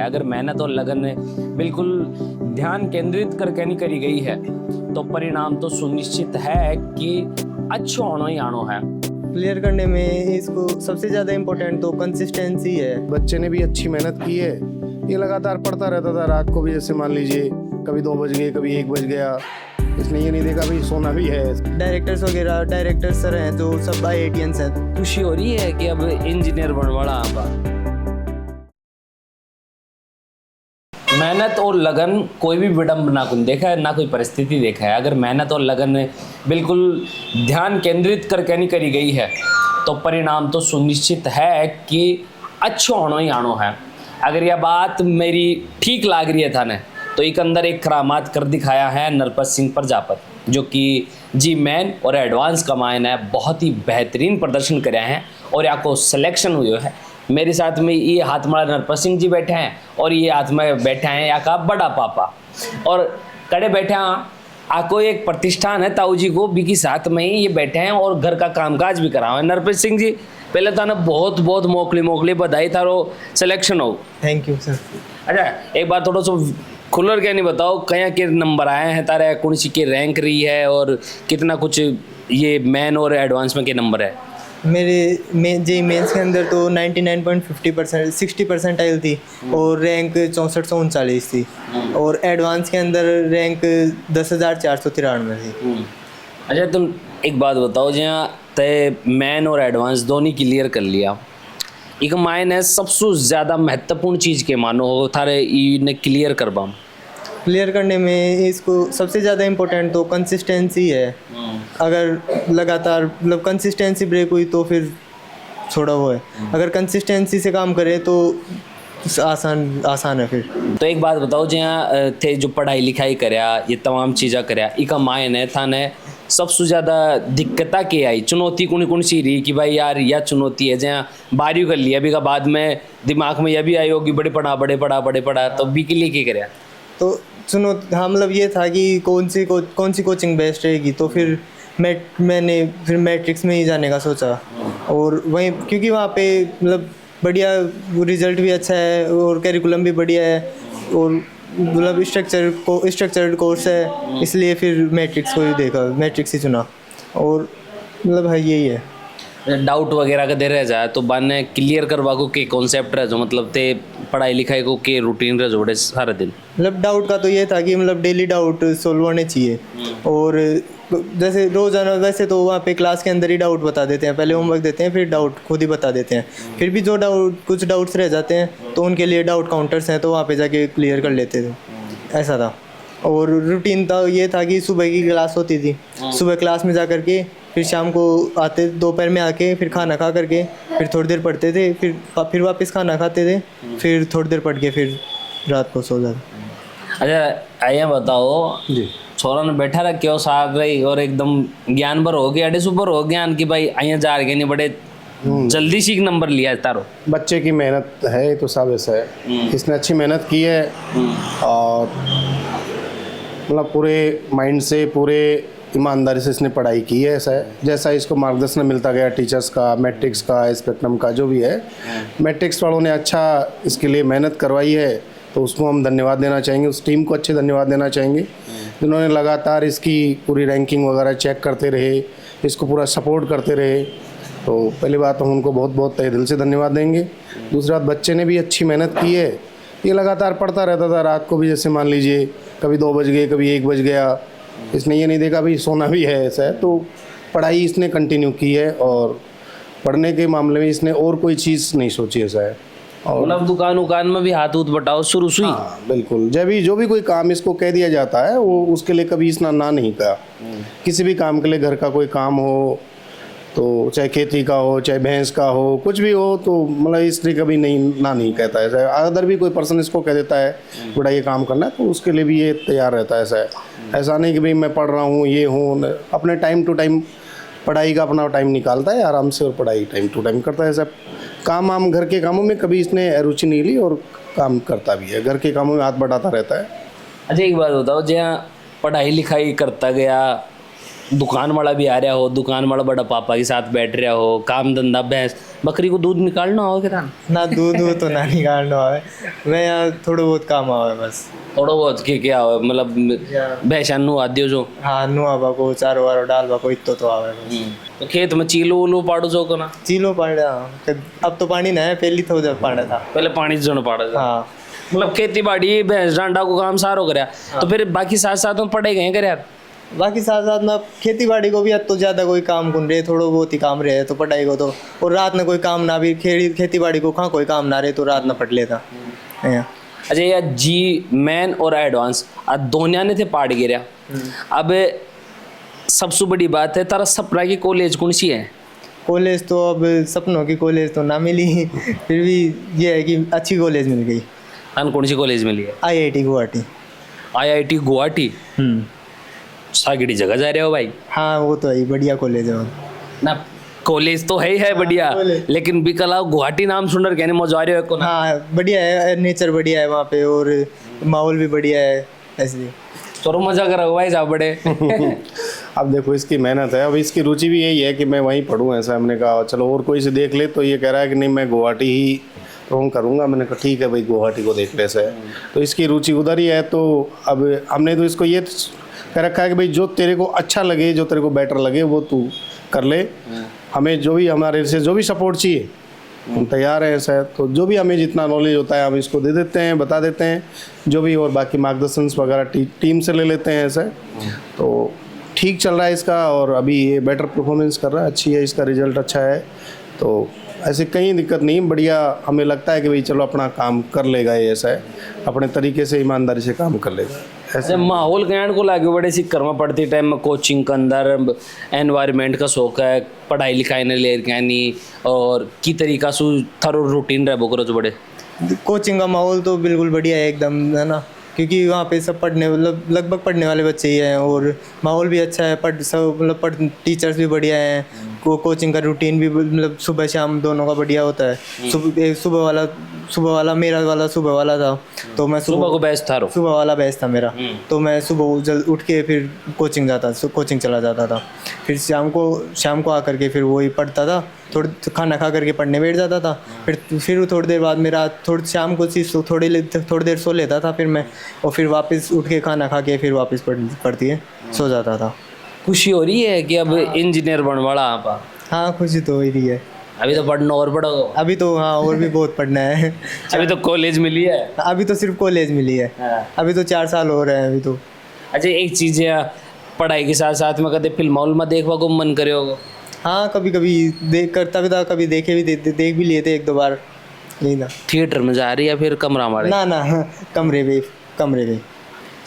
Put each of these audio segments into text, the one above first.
अगर मेहनत और लगन बिल्कुल ध्यान केंद्रित करके नहीं करी गई है तो परिणाम तो सुनिश्चित है कि अच्छो आनो ही आनो है। क्लियर करने में इसको सबसे ज़्यादा इम्पोर्टेंट तो कंसिस्टेंसी है। बच्चे ने भी अच्छी मेहनत की है, ये लगातार पढ़ता रहता था। रात को भी जैसे मान लीजिए कभी 2 बज गए, कभी 1 बज गया, इसने ये नहीं देखा भाई सोना भी है। डायरेक्टर्स वगैरह डायरेक्टर सर हैं जो सब IITians हैं। खुशी हो रही है कि अब इंजीनियर बनने वाला आप। मेहनत और लगन कोई भी विडंबना को देखा है ना कोई परिस्थिति देखा है। अगर मेहनत और लगन बिल्कुल ध्यान केंद्रित करके नहीं करी गई है तो परिणाम तो सुनिश्चित है कि अच्छो आनो ही आनो है। अगर यह बात मेरी ठीक लाग रही है था ने तो एक अंदर एक करामात कर दिखाया है नरपत सिंह प्रजापत जो कि जी मैन और एडवांस का मायन है बहुत ही बेहतरीन प्रदर्शन करे हैं और यहाँ को सिलेक्शन हुए है। मेरे साथ में ये हाथ में नरपत सिंह जी बैठे हैं और ये हाथ में बैठे हैं यहाँ का बड़ा पापा और कड़े बैठे हैं। आपको एक प्रतिष्ठान है ताऊ जी को बिकी साथ में ही ये बैठे हैं और घर का कामकाज भी करा हुआ है। नरपत सिंह जी पहले तो ना बहुत बहुत मोकली बधाई थारो सिलेक्शन हो। Thank you sir. अच्छा एक बार थोड़ा सा खुलर क्या नहीं बताओ कहीं के नंबर आए हैं तारे कौन सी की रैंक रही है और कितना कुछ ये मैन और एडवांस में के नंबर है? मेरे जेई मेंस के अंदर तो 99.50% 60% आयल थी और रैंक 6439 थी और एडवांस के अंदर रैंक 10,493 थी। अच्छा तुम एक बात बताओ जहाँ तय मैन और एडवांस दोनों क्लियर कर लिया एक मायने है सबसे ज़्यादा महत्वपूर्ण चीज़ के मानो हो थारे इन्हें क्लियर कर पाऊँ? क्लियर करने में इसको सबसे ज़्यादा इम्पोर्टेंट तो कंसिस्टेंसी है। अगर लगातार मतलब कंसिस्टेंसी ब्रेक हुई तो फिर छोड़ा हुआ है। अगर कंसिस्टेंसी से काम करे तो आसान है फिर। तो एक बात बताओ जहाँ थे जो पढ़ाई लिखाई करया ये तमाम चीज़ा करया इका मायने थाने सबसे ज़्यादा दिक्कता के आई चुनौती कौन सी रही कि भाई यार यह चुनौती है जहाँ बारी कर लिया अभी का बाद में दिमाग में यह भी आई होगी बड़े पढ़ा तो बी के लिए क्या करया? तो हाँ मतलब ये था कि कौन सी कोचिंग बेस्ट रहेगी तो फिर मैंने फिर मैट्रिक्स में ही जाने का सोचा और वहीं क्योंकि वहाँ पे मतलब बढ़िया रिजल्ट भी अच्छा है और कैरिकुलम भी बढ़िया है और मतलब स्ट्रक्चर्ड कोर्स है इसलिए फिर मैट्रिक्स को ही देखा मैट्रिक्स ही चुना और मतलब है यही है। डाउट वगैरह का दे रह जाए तो बाने क्लियर करवा को के कॉन्सेप्ट रह जो मतलब ते पढ़ाई लिखाई को के रूटीन रह जो बड़े सारे दिन मतलब डाउट का तो ये था कि मतलब डेली डाउट सोल्व होने चाहिए और जैसे रोज़ाना वैसे तो वहाँ पे क्लास के अंदर ही डाउट बता देते हैं पहले होमवर्क देते हैं फिर डाउट खुद ही बता देते हैं फिर भी जो कुछ डाउट्स रह जाते हैं तो उनके लिए डाउट काउंटर्स हैं तो वहाँ पे जाके क्लियर कर लेते थे ऐसा था। और रूटीन था ये था कि सुबह की क्लास होती थी सुबह क्लास में जा करके फिर शाम को आते दोपहर में आके फिर खाना खा करके फिर थोड़ी देर पढ़ते थे फिर वापस खाना खाते थे फिर थोड़ी देर पढ़ के फिर रात को सो जाते। अच्छा आइए बताओ जी छोरा ने बैठा रहा क्यों साग रही और एकदम ज्ञान भर हो गया अड़े सुपर हो ज्ञान की भाई आइए जा रहे नहीं बड़े जल्दी सीख नंबर लिया तारो। बच्चे की मेहनत है तो सब ऐसा है। इसने अच्छी मेहनत की है और मतलब पूरे माइंड से पूरे ईमानदारी से इसने पढ़ाई की है। ऐसा है जैसा इसको मार्गदर्शन मिलता गया टीचर्स का मैट्रिक्स का स्पेक्ट्रम का जो भी है मैट्रिक्स वालों ने अच्छा इसके लिए मेहनत करवाई है तो उसको हम धन्यवाद देना चाहेंगे। उस टीम को अच्छे धन्यवाद देना चाहेंगे जिन्होंने लगातार इसकी पूरी रैंकिंग वगैरह चेक करते रहे इसको पूरा सपोर्ट करते रहे तो पहली बात हम उनको बहुत बहुत तहे दिल से धन्यवाद देंगे। दूसरी बात बच्चे ने भी अच्छी मेहनत की है, ये लगातार पढ़ता रहता था। रात को भी जैसे मान लीजिए कभी 2 बज गए, कभी 1 बज गया, इसने ये नहीं देखा भाई सोना भी है। ऐसा है तो पढ़ाई इसने कंटिन्यू की है और पढ़ने के मामले में इसने और कोई चीज़ नहीं सोची। ऐसा है और मतलब दुकान में भी हाथ बटाओ शुरू से हाँ बिल्कुल जब भी जो भी कोई काम इसको कह दिया जाता है वो उसके लिए कभी इसने ना नहीं कहा। किसी भी काम के लिए घर का कोई काम हो तो चाहे खेती का हो चाहे भैंस का हो कुछ भी हो तो मतलब इसने कभी नहीं कहता है। अगर भी कोई पर्सन इसको कह देता है बेटा ये काम करना है तो उसके लिए भी ये तैयार रहता है। ऐसा नहीं कि भाई मैं पढ़ रहा हूँ ये हूँ, अपने टाइम टू टाइम पढ़ाई का अपना टाइम निकालता है आराम से और पढ़ाई टाइम टू टाइम करता है। सब काम घर के कामों में कभी इसने रुचि नहीं ली और काम करता भी है, घर के कामों में हाथ बढ़ाता रहता है। अच्छा एक बात बताओ जहाँ पढ़ाई लिखाई करता गया दुकान वाला भी आ रहा हो, दुकान वाला बड़ा पापा के साथ बैठ रहा हो, काम धंधा भैंस बकरी को दूध निकालना हो क्या ना दूध दूध तो ना निकालना है, मैं यहाँ थोड़ा बहुत काम आवा है बस। थोड़ा बहुत के क्या हो मतलब भैंसा नु आद्यो जो हाँ नुआबा को चारो वारो डालबा को इतो तो आवे बस। तो खेत में चीलो उलो पाड़ो जो को ना चीलो पाड़ा, अब तो पानी ना है, पहली तो जब पाड़ा था। पहले पानी जोन पाड़ा था। हाँ मतलब खेती बाड़ी भैंस डांडा को काम सारो करया तो फिर बाकी साथ साथ में पढ़े गए कर यार। बाकी साथ साथ में खेती बाड़ी को भी अब तो ज़्यादा कोई काम कुन रहे, थोड़ा बहुत ही काम रहे तो पढ़ाई को तो, और रात में कोई काम ना भी खेती बाड़ी को कहाँ कोई काम ना रहे तो रात में पढ़ लेता। अच्छा यार जी मैन और एडवांस आज दोनिया ने थे पाड़ गिरा। अब सबसे बड़ी बात है तारा सपना की कॉलेज कौन सी है? कॉलेज तो अब सपनों की कॉलेज तो ना मिली, फिर भी ये है कि अच्छी कॉलेज मिल गई। कौन सी कॉलेज मिली है? IIT गुवाहाटी। IIT गुवाहाटी सागड़ी जगह जा रहे हो भाई? हाँ वो तो है, बढ़िया कॉलेज है ना, कॉलेज तो है ही है बढ़िया, लेकिन बिकला गुवाहाटी नाम सुनकर कहने मजा आ रहे हो को ना? हाँ बढ़िया है, नेचर बढ़िया है वहाँ पे और माहौल भी बढ़िया है ऐसे। चलो मजा करो भाई साहब बड़े। अब देखो इसकी मेहनत है, अब इसकी रुचि भी यही है कि मैं वहीं पढ़ूँ, ऐसा हमने कहा चलो और कोई से देख ले, तो ये कह रहा है कि नहीं मैं गुवाहाटी ही रोंग करूँगा। मैंने कहा ठीक है भाई गुवाहाटी को देख ले से, तो इसकी रुचि उधर ही है। तो अब हमने तो इसको ये कह रखा है कि भाई जो तेरे को अच्छा लगे, जो तेरे को बेटर लगे वो तू कर ले, हमें जो भी हमारे से जो भी सपोर्ट चाहिए हम तैयार हैं ऐसा है। तो जो भी हमें जितना नॉलेज होता है हम इसको दे देते हैं, बता देते हैं जो भी, और बाकी मार्गदर्शन वगैरह टीम से ले लेते हैं ऐसा है। तो ठीक चल रहा है इसका, और अभी ये बेटर परफॉर्मेंस कर रहा है, अच्छी है, इसका रिजल्ट अच्छा है। तो ऐसे कहीं दिक्कत नहीं, बढ़िया हमें लगता है कि भाई चलो अपना काम कर लेगा ये, ऐसा है अपने तरीके से ईमानदारी से काम कर लेगा ऐसे। माहौल कहने को लागे बड़े सी करना पड़ती टाइम में, कोचिंग के अंदर एनवायरनमेंट का शौक है, पढ़ाई लिखाई ने ले कहनी, और की तरीका से थारो रूटीन रहे बोकरो जो बड़े कोचिंग का माहौल तो बिल्कुल बढ़िया है एकदम, है ना, क्योंकि वहाँ पे सब पढ़ने मतलब लगभग पढ़ने वाले बच्चे ही हैं, और माहौल भी अच्छा है, पढ़ सब मतलब पढ़ टीचर्स भी बढ़िया हैं, कोचिंग का रूटीन भी मतलब सुबह शाम दोनों का बढ़िया होता है। सुबह वाला मेरा वाला सुबह वाला था, तो मैं सुबह को बेस्ट था, सुबह वाला बेस्ट था मेरा, तो मैं सुबह जल्द उठ के फिर कोचिंग चला जाता था, फिर शाम को आकर के फिर वही पढ़ता था, थोड़ा खाना खा करके पढ़ने बैठ जाता था, फिर थोड़ी देर बाद मेरा शाम को थोड़ी देर सो लेता था फिर मैं, और फिर वापस उठ के खाना खा के फिर वापस पढ़ती है सो जाता था। खुशी हो रही है कि अब इंजीनियर बनने वाला आप? हाँ खुशी तो हो रही है। अभी तो पढ़ना और पढ़ोगे? अभी तो हाँ और भी बहुत पढ़ना है। अभी तो कॉलेज मिली है? अभी तो सिर्फ कॉलेज मिली है, अभी तो 4 साल हो रहे हैं अभी तो। अच्छा एक चीज़ है, पढ़ाई के साथ साथ में कभी फिल्म में देखवा को मन करे होगा? हाँ कभी कभी देख करता भी था, कभी देख भी लिए थे 1-2 बार। नहीं ना थिएटर में जा रही है फिर कमरा हमारे? ना कमरे पे।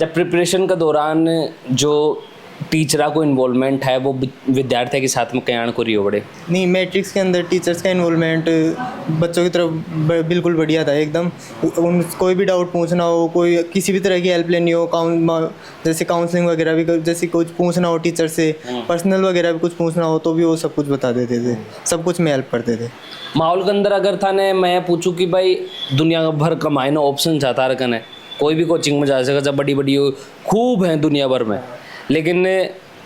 जब प्रिपरेशन का दौरान जो टीचरा को इन्वॉल्वमेंट है वो विद्यार्थी के साथ में कयाण को रही हो बड़े? नहीं मैट्रिक्स के अंदर टीचर्स का इन्वॉल्वमेंट बच्चों की तरफ बिल्कुल बढ़िया था एकदम। कोई भी डाउट पूछना हो, कोई किसी भी तरह की हेल्प लेनी हो, जैसे काउंसलिंग वगैरह भी, जैसे कुछ पूछना हो टीचर से, पर्सनल वगैरह भी कुछ पूछना हो तो भी वो सब कुछ बता देते थे, सब कुछ में हेल्प करते थे। माहौल के अंदर अगर था ने मैं पूछूं कि भाई दुनिया भर का मायने ऑप्शन चाहता रखन है, कोई भी कोचिंग में जा सके, जब बड़ी बड़ी खूब हैं दुनिया भर में, लेकिन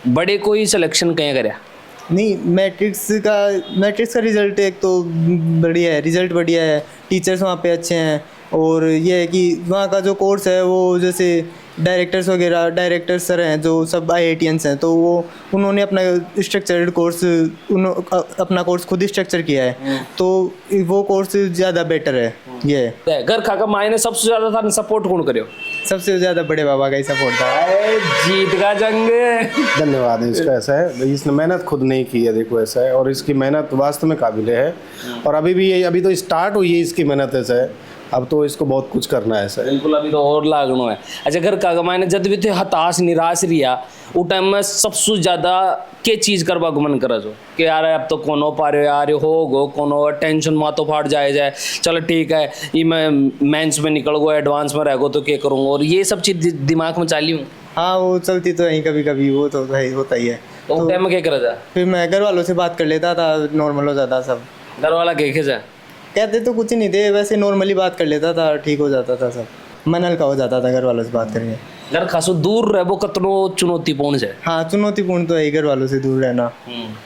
बड़े कोई सिलेक्शन कहीं करया नहीं। मैट्रिक्स का रिजल्ट एक तो बढ़िया है, रिजल्ट बढ़िया है, टीचर्स वहाँ पे अच्छे हैं, और ये है कि वहाँ का जो कोर्स है वो जैसे डायरेक्टर सर हैं जो सब IITians हैं, तो वो उन्होंने अपना स्ट्रक्चर्ड कोर्स अपना कोर्स खुद ही स्ट्रक्चर किया है, तो वो कोर्स ज़्यादा बेटर है। ये है घर खाका मायने सबसे ज़्यादा था सपोर्ट कौन करो? सबसे ज़्यादा बड़े बाबा का ही सपोर्ट था। जीत का जंग। धन्यवाद है इसका, ऐसा है इसने मेहनत खुद नहीं की है, देखो ऐसा है, और इसकी मेहनत वास्तव में काबिल है, और अभी तो स्टार्ट हुई है इसकी मेहनत, ऐसा है अब तो इसको बहुत कुछ करना है ऐसा है। बिल्कुल अभी तो और लागनो है। अच्छा घर का मायने जब भी थे हताश निराश रिया वो टाइम में सबसे ज़्यादा के चीज़ करवा को मन करा जो कि यार अब तो कोनो पा रहे यार हो कोनो टेंशन मातो फाट जाए चलो ठीक है ये मैं मेंस में निकल गो एडवांस में रह गो तो क्या करूँगा, और ये सब चीज़ दिमाग में चाली हूँ। हाँ वो चलती तो यहीं कभी कभी, वो तो होता ही है। तो टाइम में क्या करा जाए? फिर मैं घर वालों से बात कर लेता था, नॉर्मल हो जाता सब। घर वाला क्या जाए? कहते तो कुछ नहीं थे, वैसे नॉर्मली बात कर लेता था, ठीक हो जाता था सब, मन हल्का हो जाता था घर वालों से बात करके। घर खासो दूर रहे वो कतनो चुनौतीपूर्ण है। हाँ चुनौतीपूर्ण तो है ही, घर वालों से दूर रहना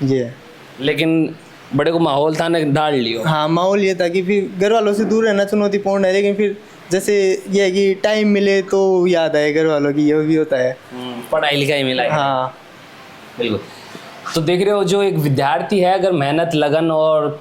ये है। लेकिन बड़े को माहौल था ना डाल लियो। हाँ माहौल ये था कि फिर घर वालों से दूर रहना चुनौतीपूर्ण है, लेकिन फिर जैसे ये है कि टाइम मिले तो याद आए घर वालों की, ये भी होता है। पढ़ाई लिखाई मिला है। हाँ बिल्कुल। तो देख रहे हो जो एक विद्यार्थी है, अगर मेहनत लगन और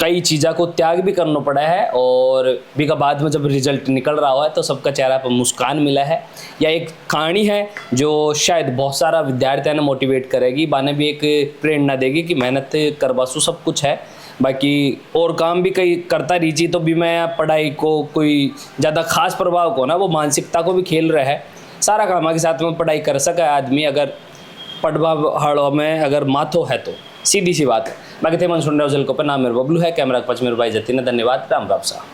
कई चीज़ों को त्याग भी करना पड़ा है और भी का बाद में जब रिजल्ट निकल रहा है तो सबका चेहरा पर मुस्कान मिला है, या एक कहानी है जो शायद बहुत सारा विद्यार्थियों ने मोटिवेट करेगी, बाने भी एक प्रेरणा देगी कि मेहनत करवासू सब कुछ है, बाकी और काम भी कई करता रहीजी तो भी मैं पढ़ाई को कोई ज़्यादा खास प्रभाव को ना वो मानसिकता को भी खेल रहा है। सारा काम के साथ में पढ़ाई कर सका आदमी अगर पढ़वा हड़ों में अगर माथो है तो, सीधी सी बात है। बाकी थे मन सुन रहे हो जल को पे नाम मेरे बबलू है, कैमरा के पास मेरे भाई जतीन। धन्यवाद, राम राम सा।